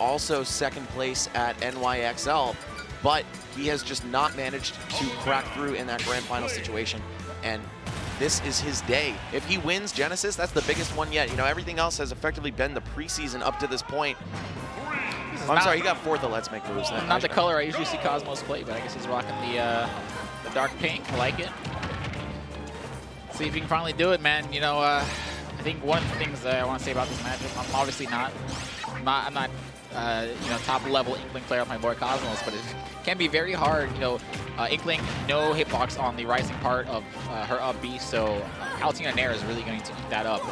also second place at NYXL, but he has just not managed to crack through in that grand final situation. And this is his day. If he wins Genesis, that's the biggest one yet. You know, everything else has effectively been the preseason up to this point. I'm sorry, he got fourth at Let's Make Moves. Not the color I usually see Cosmos play, but I guess he's rocking the dark pink. I like it. See if he can finally do it, man. You know, I think one of the things I want to say about this matchup, I'm obviously not you know, top level Inkling player of my boy Cosmos, but it can be very hard. You know, Inkling, no hitbox on the rising part of her up B, so Palutena and Nairo is really going to eat that up.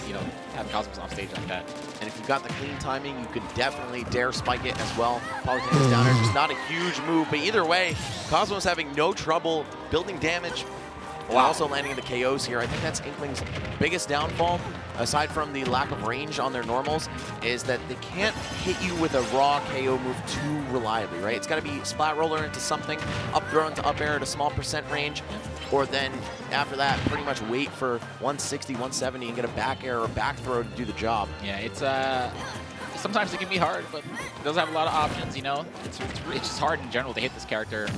You know, having Cosmos off stage like that. And if you've got the clean timing, you could definitely dare spike it as well. Palutena's down there, just not a huge move, but either way, Cosmos having no trouble building damage. And also landing the KOs here. I think that's Inkling's biggest downfall, aside from the lack of range on their normals, is that they can't hit you with a raw KO move too reliably, right? It's got to be splat roller into something, up throw into up air at a small percent range, or then after that, pretty much wait for 160, 170 and get a back air or back throw to do the job. Yeah, it's sometimes it can be hard, but it does have a lot of options, you know? It's just hard in general to hit this character.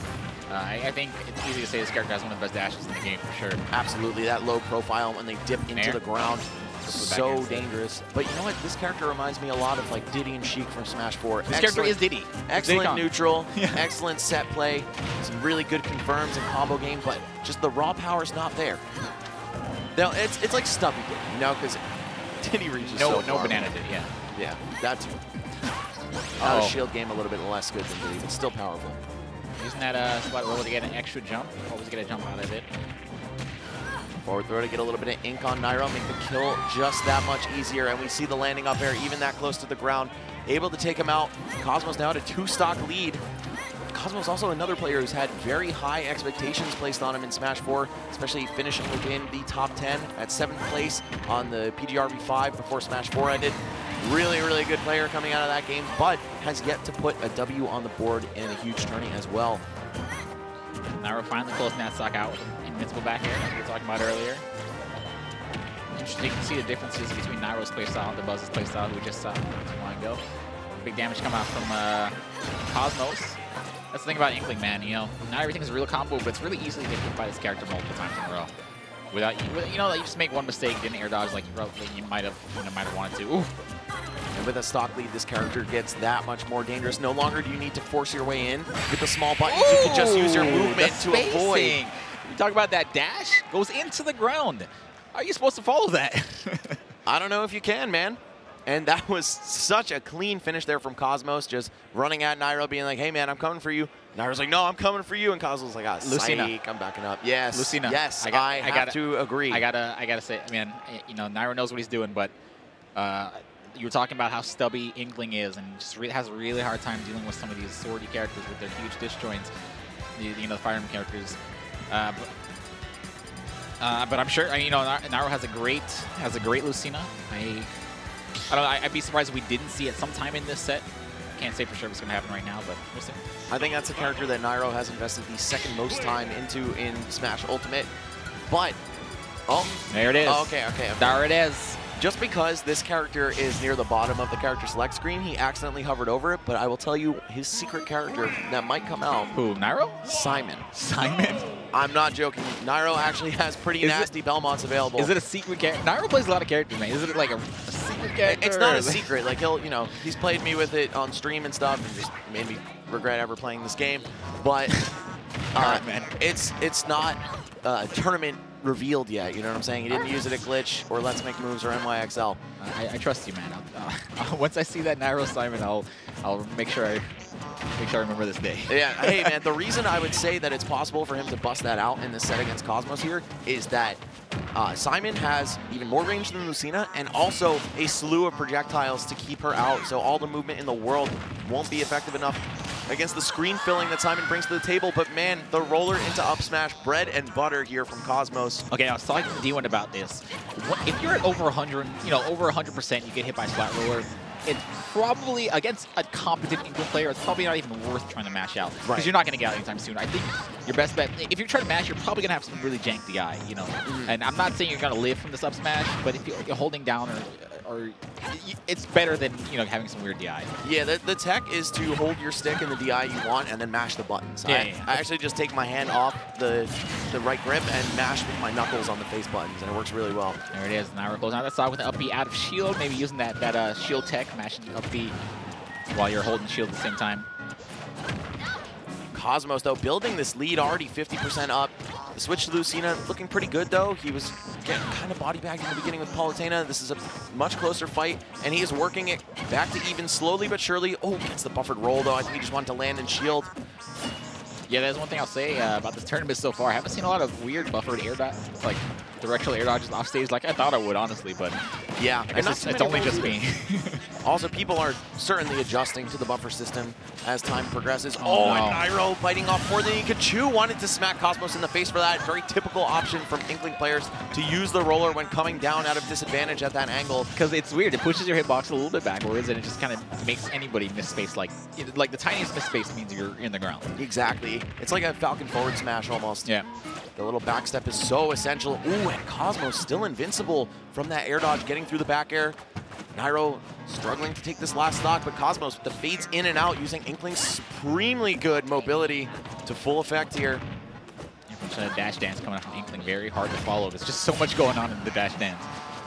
I think it's easy to say this character has one of the best dashes in the game for sure. Absolutely, that low profile when they dip into the ground, so dangerous. But you know what? This character reminds me a lot of like Diddy and Sheik from Smash 4. This character is Diddy. Excellent neutral, excellent set play, some really good confirms and combo game, but just the raw power's not there. Now it's like Stubby did, you know, because Diddy reaches so far. No banana did, yeah. Yeah, that's the shield game a little bit less good than Diddy, but still powerful. Using that spot roller to get an extra jump. Always get a jump out of it. Forward throw to get a little bit of ink on Nairo, make the kill just that much easier. And we see the landing up air even that close to the ground. Able to take him out. Cosmos now at a 2-stock lead. Cosmos also another player who's had very high expectations placed on him in Smash 4, especially finishing within the top 10 at 7th place on the PGRV5 before Smash 4 ended. Really, really good player coming out of that game, but has yet to put a W on the board in a huge tourney as well. Nairo finally closing that stock out with an invincible back air, like we were talking about earlier. Interesting to see the differences between Nairo's playstyle and the Buzz's playstyle we just saw not too long ago. Big damage come out from Cosmos. That's the thing about Inkling, man. You know, not everything is a real combo, but it's really easily to get hit by this character multiple times in a row. Without you know, you just make one mistake, didn't air dodge like you might have wanted to. Ooh. And with a stock lead, this character gets that much more dangerous. No longer do you need to force your way in. With the small buttons, you can just use your movement to avoid. You talk about that dash, goes into the ground. How are you supposed to follow that? I don't know if you can, man. And that was such a clean finish there from Cosmos, just running at Nairo, being like, hey, man, I'm coming for you. Nairo's like, no, I'm coming for you. And Cosmos like, ah, Lucina. Psych, I'm backing up. Yes, Lucina. Yes, I have to agree. I gotta say, man, you know, Nairo knows what he's doing, but you were talking about how stubby Inkling is, and just has a really hard time dealing with some of these swordy characters with their huge disjoints, you know, the Fire Emblem characters. But I'm sure, you know, Nairo has a great Lucina. I don't know, I'd be surprised if we didn't see it sometime in this set. Can't say for sure what's going to happen right now, but we'll see. I think that's a character that Nairo has invested the second most time into in Smash Ultimate. But, there it is. Okay. There it is. Just because this character is near the bottom of the character select screen, he accidentally hovered over it, but I will tell you his secret character that might come out. Who, Nairo? Simon. Simon? I'm not joking. Nairo actually has pretty nasty Belmonts available. Is it a secret character? Nairo plays a lot of characters, man. Is it like a secret character? It's not a secret. Like, you know, he's played me with it on stream and stuff and just made me regret ever playing this game. But it's not tournament revealed yet, you know what I'm saying? He didn't use it at Glitch or Let's Make Moves or NYXL. I trust you, man. Once I see that Nairo Simon, I'll make sure I remember this day. Yeah, hey man, the reason I would say that it's possible for him to bust that out in this set against Cosmos here is that Simon has even more range than Lucina and also a slew of projectiles to keep her out, so all the movement in the world won't be effective enough against the screen filling that Simon brings to the table. But man, the roller into up smash, bread and butter here from Cosmos. Okay, I was talking to D1 about this. If you're at over 100, you know, over 100%, you get hit by splat roller. It's probably, against a competent Inkling player, it's probably not even worth trying to mash out. Because you're not going to get out anytime soon. I think your best bet, if you're trying to mash, you're probably going to have some really jank DI, you know. And I'm not saying you're going to live from this up smash, but if you're holding down or it's better than, you know, having some weird DI. Yeah, the tech is to hold your stick in the DI you want and then mash the buttons. I actually just take my hand off the right grip and mash with my knuckles on the face buttons, and it works really well. There it is. Nairo goes out that side with an up B out of shield, maybe using that shield tech, mashing up B while you're holding shield at the same time. Cosmos, though, building this lead already 50% up. The switch to Lucina looking pretty good, though. He was getting kind of body bagged in the beginning with Palutena. This is a much closer fight, and he is working it back to even slowly but surely. Oh, gets the buffered roll, though. I think he just wanted to land and shield. Yeah, that's one thing I'll say about this tournament so far. I haven't seen a lot of weird buffered air dodges, like directional air dodges off stage like I thought I would, honestly, but yeah, it's only just me. Also, people are certainly adjusting to the buffer system as time progresses. Oh, no. And Nairo biting off more than he could chew. Wanted to smack Cosmos in the face for that. Very typical option from Inkling players to use the roller when coming down out of disadvantage at that angle. Because it's weird. It pushes your hitbox a little bit backwards, and it just kind of makes anybody miss space. Like the tiniest miss space means you're in the ground. Exactly. It's like a Falcon forward smash almost. Yeah. The little back step is so essential. Ooh, and Cosmos still invincible from that air dodge, getting through the back air. Nairo struggling to take this last stock, but Cosmos with the fades in and out using Inkling's supremely good mobility to full effect here. Dash dance coming out from Inkling, very hard to follow. There's just so much going on in the dash dance.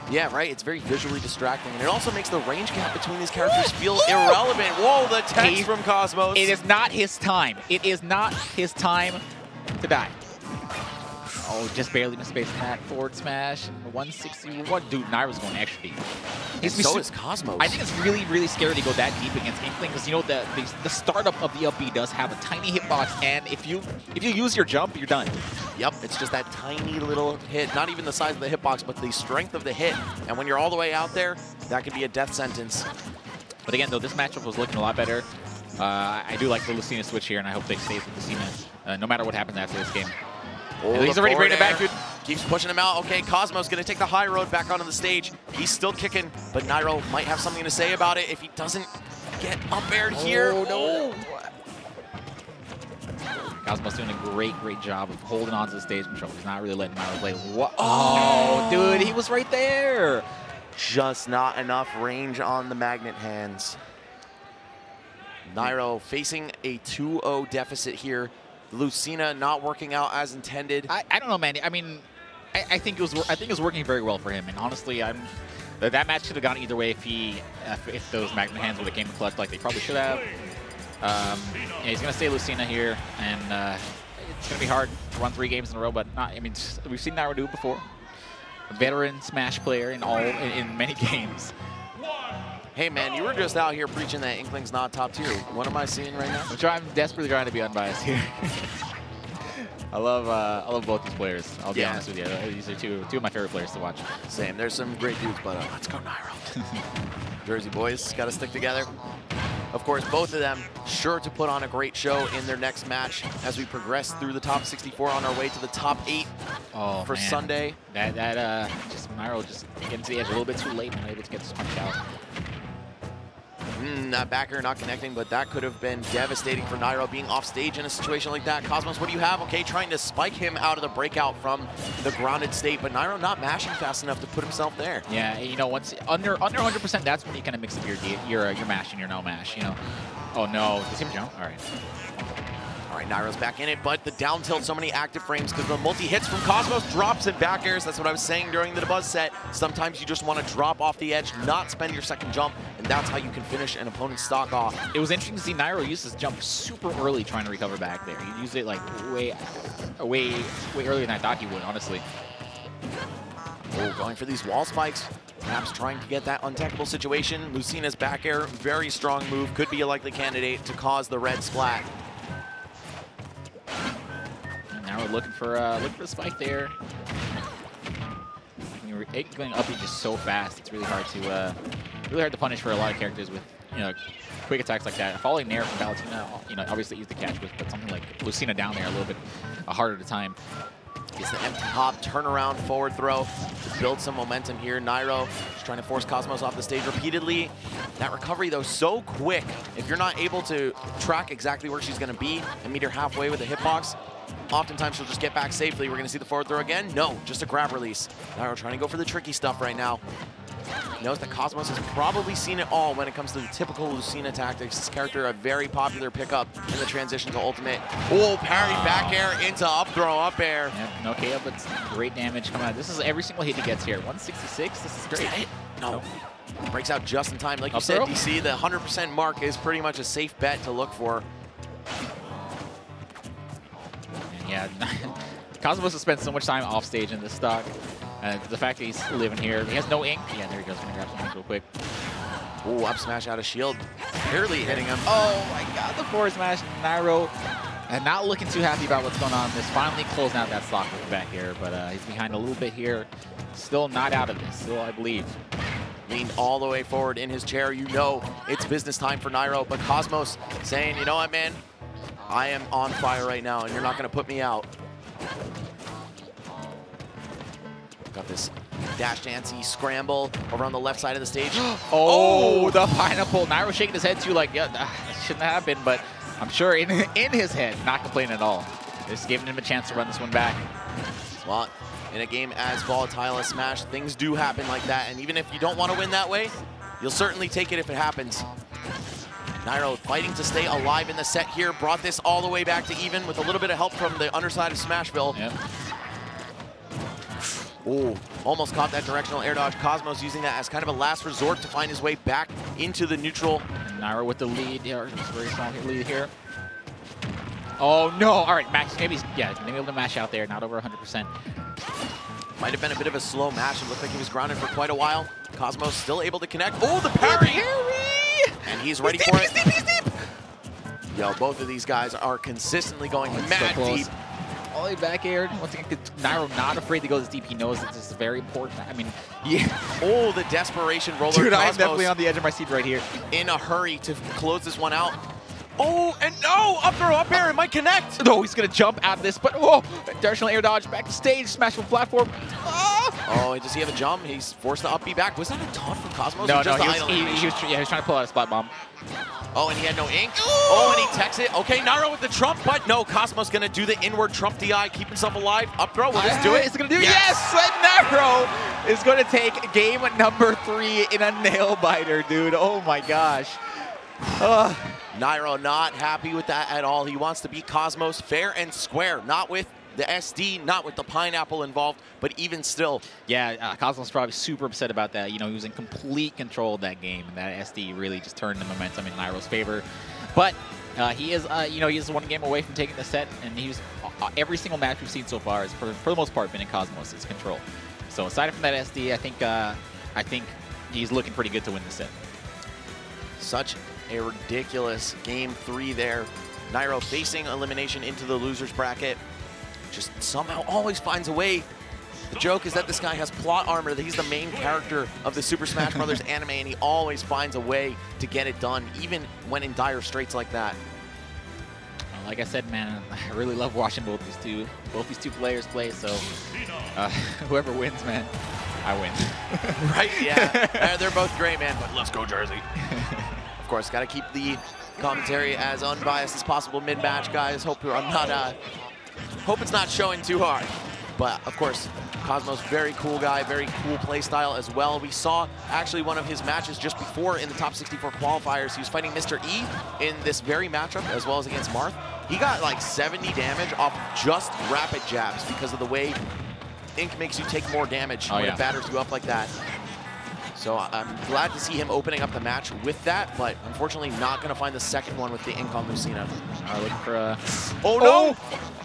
Yeah, right. It's very visually distracting, and it also makes the range gap between these characters feel irrelevant. Whoa, the text from Cosmos. It is not his time. It is not his time to die. Oh, just barely misspacing that forward smash. 161. Dude, Nairo's going extra deep. So is Cosmos. I think it's really, really scary to go that deep against Inkling because, you know, the startup of the up B does have a tiny hitbox, and if you use your jump, you're done. Yep, it's just that tiny little hit. Not even the size of the hitbox, but the strength of the hit. And when you're all the way out there, that could be a death sentence. But again, though, this matchup was looking a lot better. I do like the Lucina switch here, and I hope they stay with Lucina no matter what happens after this game. Oh, he's already bringing it back, dude. Keeps pushing him out. Okay, Cosmos going to take the high road back onto the stage. He's still kicking, but Nairo might have something to say about it if he doesn't get up aired here. Oh, no. Cosmos doing a great job of holding on to the stage control. He's not really letting Nairo play. What? Oh, dude, he was right there. Just not enough range on the magnet hands. Nairo facing a 2-0 deficit here. Lucina not working out as intended. I don't know, man. I mean, I think it was working very well for him. And honestly, that match could have gone either way if those magnet hands would have came in clutch like they probably should have. Yeah, he's gonna stay Lucina here, and it's gonna be hard to run 3 games in a row. But I mean, we've seen Nairo do it before. A veteran Smash player in many games. Hey man, you were just out here preaching that Inkling's not top tier. What am I seeing right now? I'm desperately trying to be unbiased here. I love both these players. I'll be honest with you. These are two of my favorite players to watch. Same. There's some great dudes, but let's go Nairo. Jersey boys got to stick together. Of course, both of them sure to put on a great show in their next match as we progress through the top 64 on our way to the top 8 for Sunday. Just Nairo just getting to the edge a little bit too late and able to get this punch out. That backer not connecting, but that could have been devastating for Nairo being off stage in a situation like that. Cosmos, what do you have? Okay, trying to spike him out of the breakout from the grounded state, but Nairo not mashing fast enough to put himself there. Yeah, you know, once under 100%, that's when you kind of mix up your mash and your no mash, you know. Oh no, does he have a jump? All right. All right, Nairo's back in it, but the down tilt, so many active frames because the multi-hits from Cosmos, drops and back airs. That's what I was saying during the buzz set. Sometimes you just want to drop off the edge, not spend your second jump, and that's how you can finish an opponent's stock off. It was interesting to see Nairo use his jump super early trying to recover back there. He used it like way earlier than I thought he would, honestly. Oh, going for these wall spikes. Perhaps trying to get that untechable situation. Lucina's back air, very strong move. Could be a likely candidate to cause the red splat. Now we're looking for the spike there. Going up just so fast. It's really hard to punish for a lot of characters with quick attacks like that. Following Nairo from Palutena, obviously easy to catch with, but something like Lucina down there a little bit harder to time. Gets the empty hop, turnaround, forward throw to build some momentum here. Nairo just trying to force Cosmos off the stage repeatedly. That recovery, though, so quick. If you're not able to track exactly where she's going to be and meet her halfway with a hitbox, oftentimes she'll just get back safely. We're going to see the forward throw again. No, just a grab release. Nairo trying to go for the tricky stuff right now. knows that Cosmos has probably seen it all when it comes to the typical Lucina tactics. This character, a very popular pickup in the transition to ultimate. Oh, parry back air into up throw, up air. Yep, no KO, but great damage coming out. This is every single hit he gets here. 166, this is great. No. Breaks out just in time. Like you Up said, throw? DC, the 100% mark is pretty much a safe bet to look for. And yeah, Cosmos has spent so much time off stage in this stock. The fact that he's living here, he has no ink. Yeah, there he goes. Gonna grab some ink real quick. Ooh, up smash out of shield. Barely hitting him. Oh my god, the forward smash. Nairo and not looking too happy about what's going on. This finally closing out that stock with back here, but he's behind a little bit here. Still not out of this, still I believe. Leaned all the way forward in his chair. You know it's business time for Nairo, but Cosmos saying, you know what, man? I am on fire right now, and you're not going to put me out. Got this dash dancey scramble over on the left side of the stage. Oh, the pineapple. Nairo shaking his head too, like, yeah, that shouldn't have happened, but I'm sure in his head, not complaining at all. Just giving him a chance to run this one back. Well, in a game as volatile as Smash, things do happen like that, and even if you don't want to win that way, you'll certainly take it if it happens. Nairo fighting to stay alive in the set here, brought this all the way back to even with a little bit of help from the underside of Smashville. Yep. Oh, almost caught that directional air dodge. Cosmos using that as kind of a last resort to find his way back into the neutral. Nairo with the lead, yeah, very strong lead here. Oh no, all right, Max, maybe able to mash out there, not over 100%. Might have been a bit of a slow match. It looked like he was grounded for quite a while. Cosmos still able to connect. Oh, the parry! And he's ready for it. He's deep. Yo, both of these guys are consistently going mad deep. All the way back air. Once again, Nairo not afraid to go this deep. He knows that this is very important. I mean, yeah. Oh, the desperation roller. Dude, Cosmos I'm definitely on the edge of my seat right here. In a hurry to close this one out. Oh, and no! Up throw, up air, it might connect! No, he's gonna jump out of this, but oh! Directional air dodge, back to stage, smash from platform. Oh, does he have a jump? He's forced to up B back. Was that a taunt from Cosmos? No, or just no, he was trying to pull out a spot bomb. Oh, and he had no ink. Oh, and he techs it. Okay, Nairo with the trump, but no, Cosmos gonna do the inward trump DI, keep himself alive. Up throw, will this do it? It's gonna do it. Yes! And Nairo is gonna take game number 3 in a nail biter, dude. Oh my gosh. Nairo not happy with that at all. He wants to beat Cosmos fair and square, not with the SD, not with the pineapple involved, but even still. Yeah, Cosmos probably super upset about that. You know, he was in complete control of that game, and that SD really just turned the momentum in Nairo's favor. But he is, you know, he is one game away from taking the set, and he's every single match we've seen so far has, for the most part, been in Cosmos' control. So aside from that SD, I think he's looking pretty good to win the set. Such a ridiculous game 3 there. Nairo facing elimination into the loser's bracket. Just somehow always finds a way. The joke is that this guy has plot armor, that he's the main character of the Super Smash Bros. Anime, and he always finds a way to get it done, even when in dire straits like that. Well, like I said, man, I really love watching both these two players play, so whoever wins, man, I win. Right, yeah. They're both great, man, but let's go Jersey. Of course, got to keep the commentary as unbiased as possible mid-match, guys. Hope it's not showing too hard. But, of course, Cosmos, very cool guy, very cool play style as well. We saw actually one of his matches just before in the top 64 qualifiers. He was fighting Mr. E in this very matchup, as well as against Marth. He got like 70 damage off just rapid jabs because of the way Ink makes you take more damage when it batters you up like that. So I'm glad to see him opening up the match with that, but unfortunately not going to find the second one with the Ink on Lucina. Looking for a... Oh, no!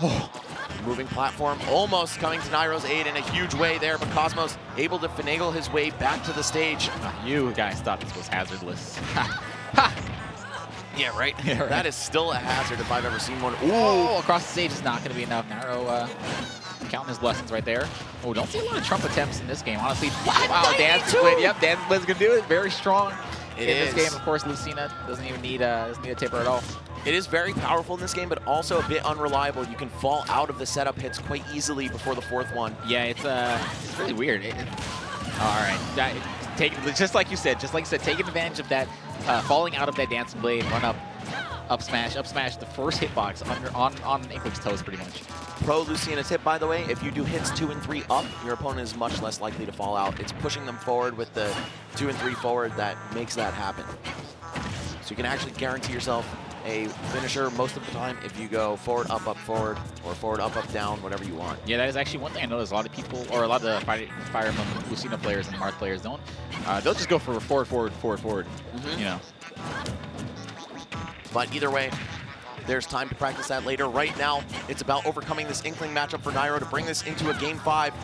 Oh. Moving platform, almost coming to Nairo's aid in a huge way there, but Cosmos able to finagle his way back to the stage. You guys thought this was hazardless. Yeah, right? Yeah, right. That is still a hazard if I've ever seen one. Ooh, oh, across the stage is not going to be enough. Nairo counting his blessings right there. Oh, don't see a lot of trump attempts in this game, honestly. Wow, Dan's Squid. Yep, Dan's Squid's going to do it. Very strong in this game. Of course, Lucina doesn't even need a tipper at all. It is very powerful in this game, but also a bit unreliable. You can fall out of the setup hits quite easily before the fourth one. Yeah, it's really weird. All right, just like you said, taking advantage of that, falling out of that dancing blade, run up. Up smash, the first hitbox on Inkling's toes pretty much. Pro Lucina's hit, by the way, if you do hits 2 and 3 up, your opponent is much less likely to fall out. It's pushing them forward with the 2 and 3 forward that makes that happen. So you can actually guarantee yourself a finisher most of the time if you go forward, up, forward, or forward, up, down, whatever you want. Yeah, that is actually one thing I noticed. A lot of people, or a lot of the Fire Emblem Lucina players and Marth players don't. They'll just go for forward. You know. But either way, there's time to practice that later. Right now, it's about overcoming this Inkling matchup for Nairo to bring this into a game 5.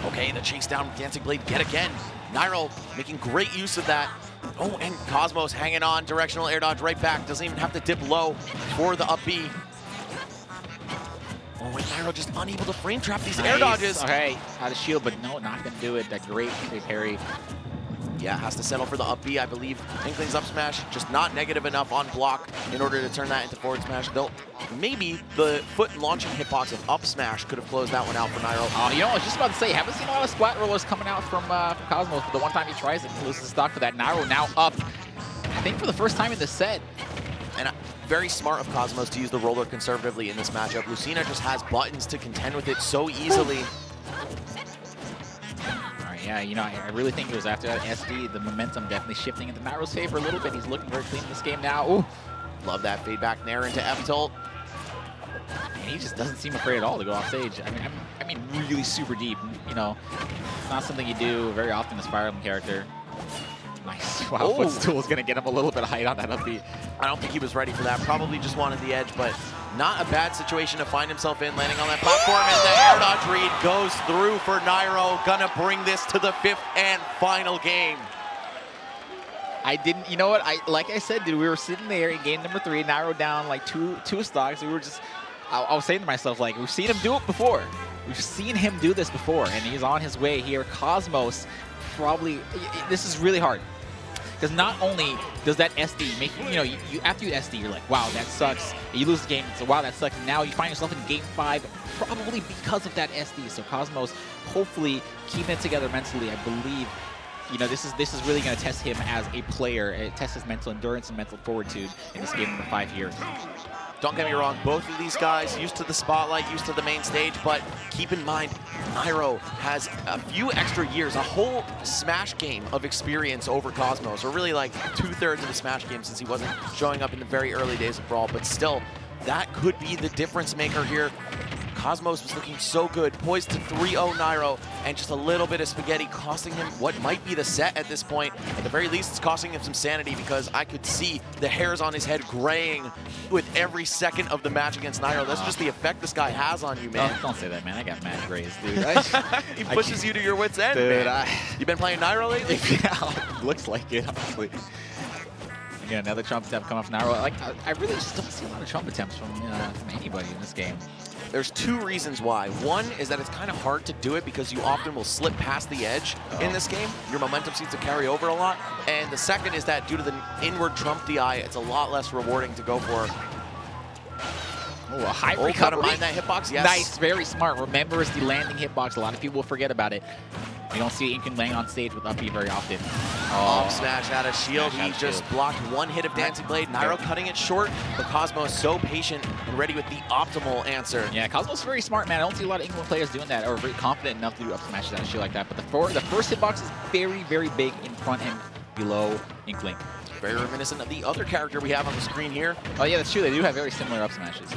Okay, the chase down with Dancing Blade yet again. Nairo making great use of that. Oh, and Cosmos hanging on, directional air dodge right back. Doesn't even have to dip low for the up B. Oh, and Nairo just unable to frame trap these air dodges. Okay, out of shield, but no, not gonna do it. That great parry. Yeah, has to settle for the up B, I believe. Inkling's up smash, just not negative enough on block in order to turn that into forward smash. Though maybe the foot launching hitbox of up smash could have closed that one out for Nairo. You know, I was just about to say, haven't seen a lot of splat rollers coming out from Cosmos, but the one time he tries it, he loses stock for that. Nairo now up, I think for the first time in the set. And very smart of Cosmos to use the roller conservatively in this matchup. Lucina just has buttons to contend with it so easily. Yeah, you know, I really think it was after that SD, the momentum definitely shifting into Nairo's favor a little bit. He's looking very clean in this game now. Ooh. Love that fade back Nair into F tilt. And he just doesn't seem afraid at all to go off stage. I mean, really super deep. You know, it's not something you do very often as Fire Emblem character. Nice. Wow, footstool is going to get him a little bit of height on that up B. I don't think he was ready for that. Probably just wanted the edge, but not a bad situation to find himself in, landing on that platform, and the air dodge read goes through for Nairo. Gonna bring this to the 5th and final game. I didn't, you know what, like I said, dude, we were sitting there in game number 3, Nairo down like two stocks. We were just, I was saying to myself, like, we've seen him do it before. We've seen him do this before, and he's on his way here. Cosmos probably, this is really hard. Because not only does that SD make you know, you after you SD, you're like, wow, that sucks. You lose the game, so wow, that sucks. And now you find yourself in game 5, probably because of that SD. So Cosmos, hopefully keeping it together mentally, I believe. You know, this is really going to test him as a player, test his mental endurance and mental fortitude in this game number 5 here. Don't get me wrong, both of these guys used to the spotlight, used to the main stage, but keep in mind, Nairo has a few extra years, a whole Smash game of experience over Cosmos, or really like 2/3 of the Smash game since he wasn't showing up in the very early days of Brawl, but still, that could be the difference maker here. Cosmos was looking so good, poised to 3-0 Nairo, and just a little bit of spaghetti costing him what might be the set at this point. At the very least, it's costing him some sanity because I could see the hairs on his head graying with every second of the match against Nairo. That's just the effect this guy has on you, man. Don't say that, man. I got mad grays, dude. He pushes you to your wits' end, dude, man. You been playing Nairo lately? Yeah, looks like it, honestly. Again, another Trump attempt coming from Nairo. Like, I really just don't see a lot of Trump attempts from anybody in this game. There's 2 reasons why. One is that it's kind of hard to do it because you often will slip past the edge in this game. Your momentum seems to carry over a lot. And the second is that due to the inward Trump DI, it's a lot less rewarding to go for. Oh, a high recovery. Gotta mind that hitbox, yes. Nice, very smart. Remembers the landing hitbox. A lot of people will forget about it. You don't see Inkling laying on stage with up B very often. Up smash out of shield. He just blocked 1 hit of Dancing Blade. Nairo cutting it short, but Cosmos so patient and ready with the optimal answer. Yeah, Cosmos is very smart, man. I don't see a lot of Inkling players doing that or very confident enough to do up smashes out of shield like that. But the first hitbox is very, very big in front and below Inkling. Very reminiscent of the other character we have on the screen here. Oh yeah, that's true. They do have very similar up smashes.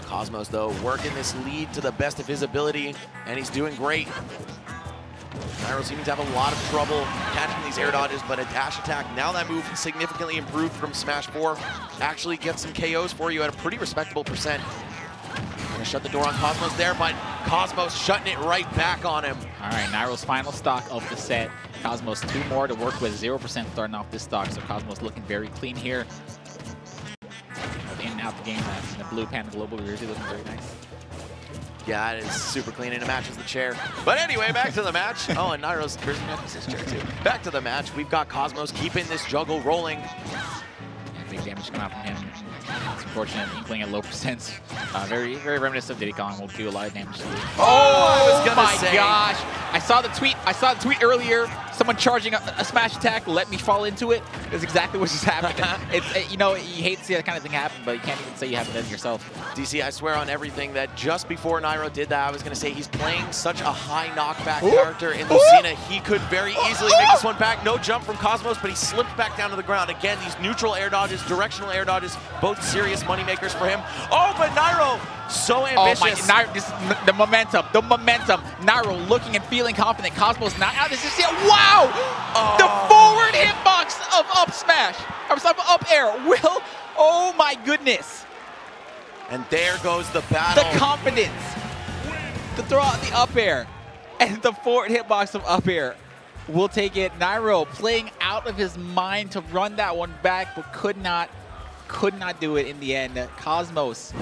Cosmos, though, working this lead to the best of his ability, and he's doing great. Nairo seeming to have a lot of trouble catching these air dodges, but a dash attack, now that move significantly improved from Smash 4, actually gets some KOs for you at a pretty respectable percent. Gonna shut the door on Cosmos there, but Cosmos shutting it right back on him. All right, Nairo's final stock of the set. Cosmos 2 more to work with, 0% starting off this stock, so Cosmos looking very clean here. In and out the game, the blue Panda Global jersey looking very nice. Yeah, it is super clean and it matches the chair. But anyway, back to the match. Oh, and Nairo's jersey matches his chair too. Back to the match. We've got Cosmos keeping this juggle rolling. big damage coming out from him. It's unfortunate. Inkling at low percents. Very reminiscent of Diddy Kong. Will do a lot of damage to you. I was gonna my say. gosh! I saw the tweet earlier. Someone charging a smash attack. Let me fall into it. That's exactly what just happened. You know, you hate to see that kind of thing happen, but you can't even say you haven't done it yourself. DC, I swear on everything that just before Nairo did that, I was going to say he's playing such a high knockback character in Lucina. He could very easily make this one back. No jump from Cosmos, but he slipped back down to the ground. Again, these neutral air dodges, directional air dodges, both serious moneymakers for him. Oh, but Nairo, so ambitious. Oh my, Nairo, this is the momentum. Nairo looking and feeling confident. Cosmos not out. This is it. Wow! Oh. The forward hitbox of up smash. I'm sorry, up air. Will, oh my goodness. And there goes the battle. The confidence to throw out the up air and the forward hitbox of up air. We'll take it. Nairo playing out of his mind to run that one back, but could not do it in the end. Cosmos